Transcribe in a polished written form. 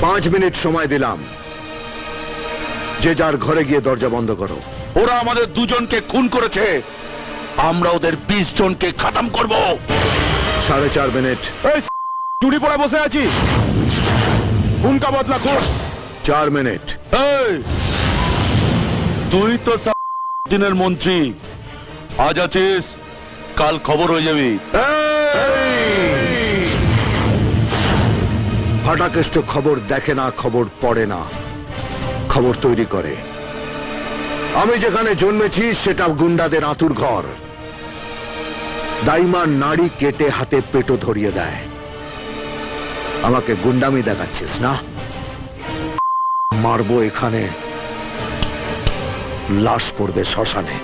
5 minute সময় দিলাম, যে যার ঘরে গিয়ে দরজা বন্ধ করো। ওরা আমাদের দুজনকে খুন করেছে, আমরা ওদের 20 জনকে খতম করব। 4.5 মিনিট। চুরি পড়ে বসে আছি, খুনকা বদলা খুন। 4 মিনিট। এই, তুই তো দিনের মন্ত্রী, আজ আছিস, কাল খবর হয়ে যাবি। ফাটাকেষ্ট খবর দেখে না, খবর পড়ে না, খবর তৈরি করে। আমি যেখানে জন্মেছি সেটা গুন্ডাদের আতুর ঘর। দাইমা নাড়ি কেটে হাতে পেটো ধরিয়ে দেয়। আমাকে গুন্ডামি দেখাচ্ছিস না? মারবো এখানে, লাশ পড়বে শ্মশানে।